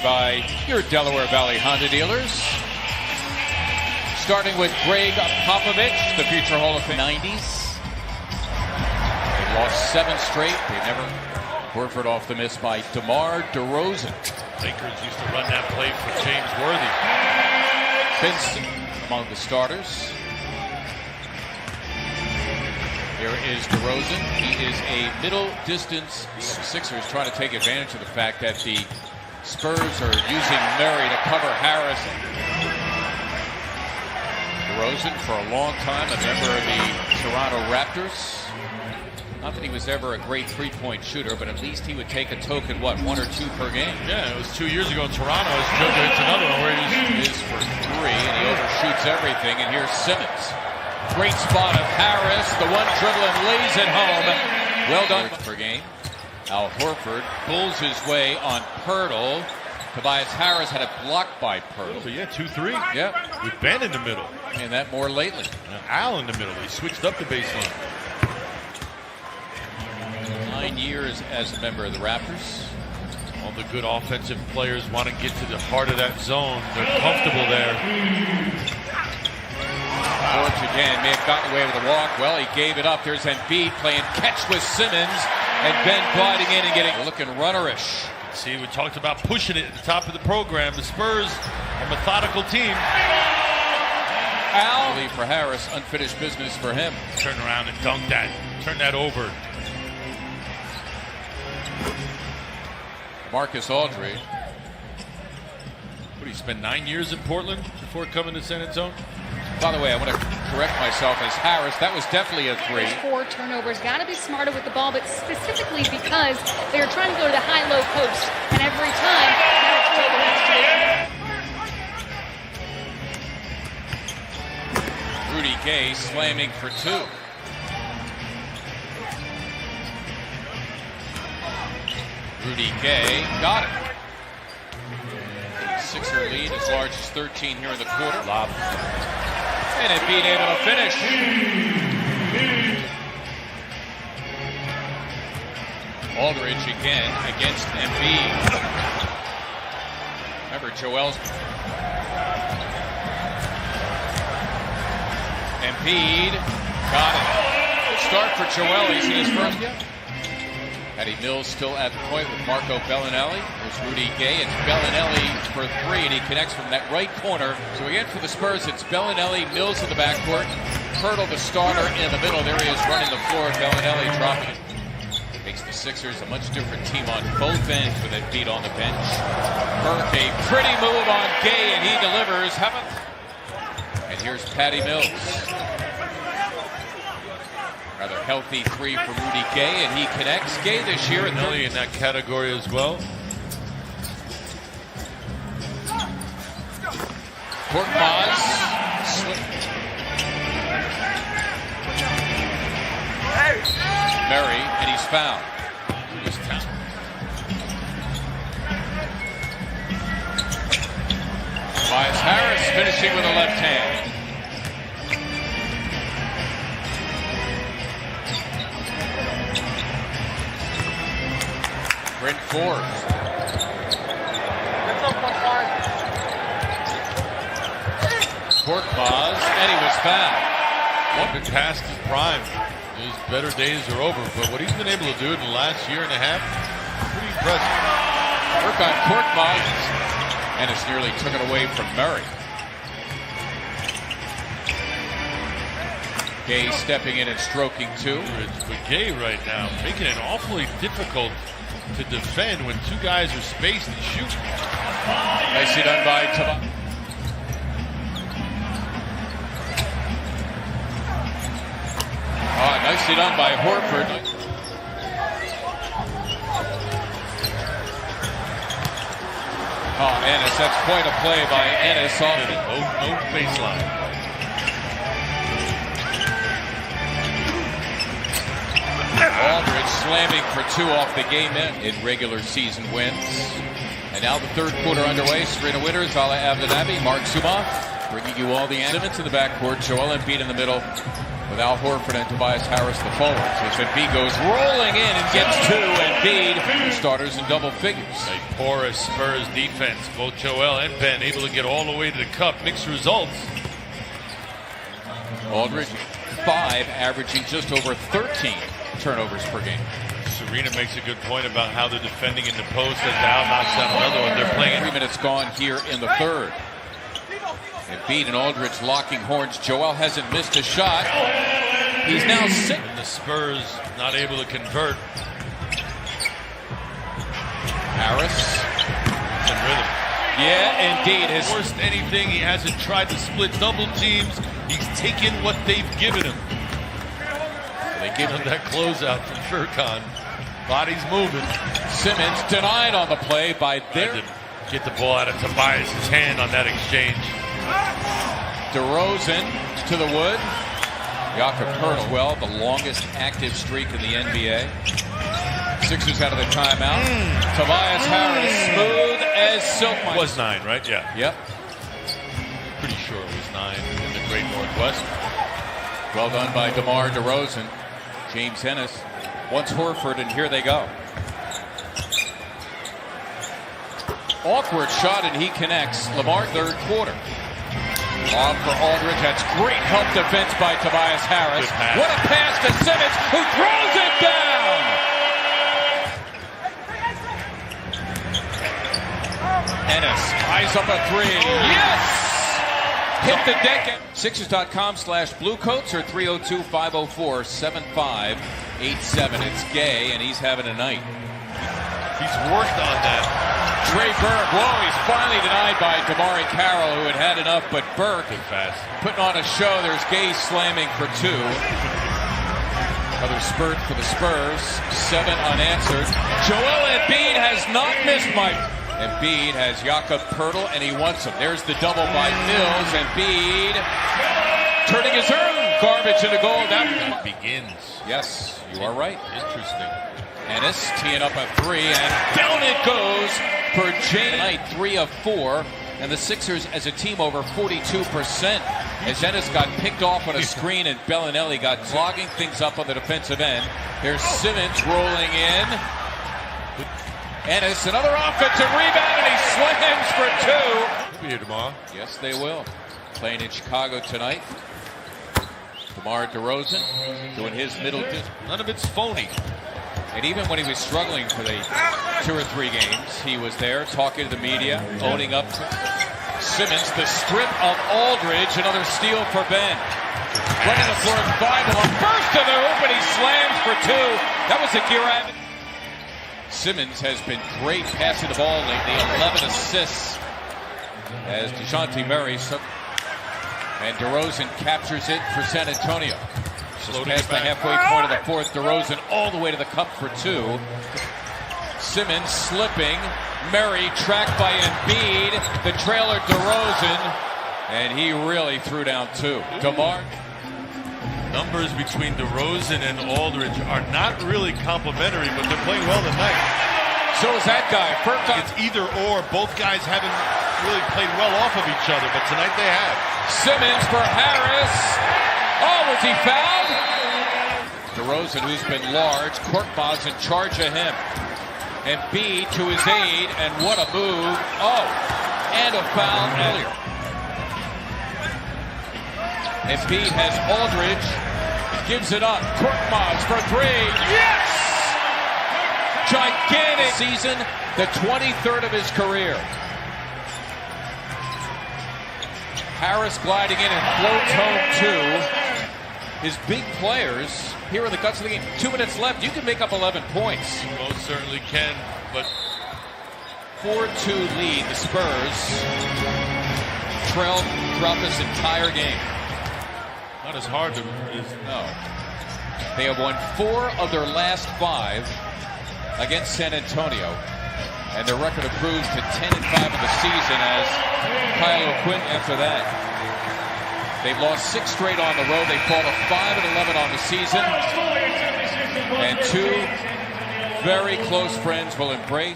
By your Delaware Valley Honda dealers. Starting with Greg Popovich, the future Hall of Fame. 90s. They lost 7 straight. They never. Horford off the miss by DeMar DeRozan. Lakers used to run that play for James Worthy. Vince among the starters. Here is DeRozan. He is a middle distance. Sixers trying to take advantage of the fact that the Spurs are using Murray to cover Harris. DeRozan, for a long time, a member of the Toronto Raptors. Not that he was ever a great three-point shooter, but at least he would take a token, 1 or 2 per game. Yeah, it was 2 years ago in Toronto. It's another one where he is for 3, and he overshoots everything. And here's Simmons. Great spot of Harris. The one dribble and lays it home. Well done per game. Al Horford pulls his way on Pirtle. Tobias Harris had it blocked by Pirtle. So yeah, 2-3. Yep. With Ben in the middle. And that more lately. Al in the middle. He switched up the baseline. 9 years as a member of the Raptors. All the good offensive players want to get to the heart of that zone. They're comfortable there. George again may have gotten away with a walk. Well, he gave it up. There's Embiid playing catch with Simmons. And Ben gliding in and getting looking runnerish. See, we talked about pushing it at the top of the program. The Spurs, a methodical team. Al for Harris, unfinished business for him. Turn around and dunk that. Turn that over. Marcus Aldridge. What did he spend 9 years in Portland before coming to San Antonio? By the way, I want to correct myself as Harris. That was definitely a 3. 4 turnovers. Got to be smarter with the ball, but specifically because they're trying to go to the high-low post, and every time Harris throw the rest to it. Rudy Gay slamming for 2. Rudy Gay got it. Sixer lead as large as 13 here in the quarter. Lob. And it being able to finish. Aldridge again against Embiid. Remember Joel's. Embiid got it. Good start for Joel. He's in his first yet. Patty Mills still at the point with Marco Bellinelli. There's Rudy Gay. It's Bellinelli for 3, and he connects from that right corner. So again, for the Spurs, it's Bellinelli, Mills in the backcourt. Pirtle, the starter, in the middle. There he is running the floor. Bellinelli dropping it. Makes the Sixers a much different team on both ends with that beat on the bench. Burke, a pretty move on Gay, and he delivers. And here's Patty Mills. Rather healthy 3 for Rudy Gay, and he connects. Gay this year and Nelly in that category as well. Korkmaz. Murray, and he's fouled. Tobias Harris finishing with a left hand. Brent Forbes. Korkmaz, and he was fouled. One been past his prime. His better days are over, but what he's been able to do in the last year and a half, pretty impressive. Work on Korkmaz, and it's nearly took it away from Murray. Gay stepping in and stroking 2. But Gay right now making it awfully difficult to defend when 2 guys are spaced and shoot. Nicely done by Tobias. Nicely done by Horford. Ennis, that's quite a play by Ennis. No baseline. Aldridge slamming for 2 off the game in regular season wins. And now the third quarter underway. Serena Winners, Ala Abdenabi, Mark Zumoff, bringing you all the Simmons in the backcourt, Joel Embiid in the middle. Without Horford and Tobias Harris, the forwards. As Embiid goes rolling in and gets two. Embiid, starters in double figures. A porous Spurs defense. Both Joel and Ben able to get all the way to the cup. Mixed results. Aldridge, 5, averaging just over 13 turnovers per game. Serena makes a good point about how they're defending in the post as Dow knocks down another one. They're playing 3 minutes gone here in the third. Embiid and Aldridge locking horns. Joel hasn't missed a shot. He's now 6. And the Spurs not able to convert. Harris. Some rhythm. Yeah, indeed. Worst anything, he hasn't tried to split double teams. He's taken what they've given him. They give him that closeout from Furkan. Body's moving. Simmons denied on the play by their. Get the ball out of Tobias' hand on that exchange. DeRozan to the wood. Jakob Poeltl, well, the longest active streak in the NBA. Sixers out of the timeout. Tobias Harris, smooth as silk. It was 9, right? Yeah. Yep. Pretty sure it was 9 in the Great Northwest. Well done by DeMar DeRozan. James Ennis wants Horford, and here they go. Awkward shot, and he connects. Lamar, third quarter. Off for Aldridge. That's great help defense by Tobias Harris. What a pass to Simmons, who throws it down! Ennis eyes up a 3. Yes! Hit the deck. Sixers.com/Bluecoats or 302-504-7587. It's Gay, and he's having a night. He's worked on that. Trey Burke, whoa, he's finally denied by Damari Carroll, who had enough, but Burke fast. Putting on a show. There's Gay slamming for 2. Another spurt for the Spurs. 7 unanswered. Joel Embiid has not missed, Mike. Embiid has Jakob Poeltl, and he wants him. There's the double by Mills. Embiid turning his own garbage into goal. That begins. Yes, you are right. Interesting. Ennis teeing up a 3, and down it goes for James. Tonight, 3 of 4, and the Sixers as a team over 42%. As Ennis got picked off on a screen, and Bellinelli got clogging things up on the defensive end. There's Simmons rolling in. Ennis, another offensive rebound, and he slams for 2. He'll be here tomorrow. Yes, they will. Playing in Chicago tonight. DeMar DeRozan doing his middle. None of it's phony. And even when he was struggling for the 2 or 3 games, he was there talking to the media, owning up to Simmons. The strip of Aldridge, another steal for Ben. Running the floor at 5, a burst to the hoop, and he slams for 2. That was a gear added. Simmons has been great passing the ball lately, 11 assists as DeJounte Murray. And DeRozan captures it for San Antonio. Just past the halfway point of the 4th, DeRozan all the way to the cup for 2. Simmons slipping. Murray tracked by Embiid. The trailer DeRozan. And he really threw down 2. DeMar. Numbers between DeRozan and Aldridge are not really complimentary, but they're playing well tonight. So is that guy. It's either or. Both guys haven't really played well off of each other, but tonight they have. Simmons for Harris. Oh, was he fouled? DeRozan, who's been large. Korkmaz in charge of him. Embiid to his aid, and what a move. Oh, and a foul earlier. Embiid has Aldridge, gives it up. Korkmaz for 3. Yes! Gigantic season, the 23rd of his career. Harris gliding in and floats home 2. His big players here in the guts of the game. 2 minutes left. You can make up 11 points. Most certainly can, but 4-2 lead. The Spurs trail throughout this entire game. Not as hard to. No. They have won 4 of their last 5 against San Antonio, and their record improves to 10-5 in the season as Kyle O'Quinn after that. They've lost 6 straight on the road. They fall to 5-11 on the season, and 2 very close friends will embrace.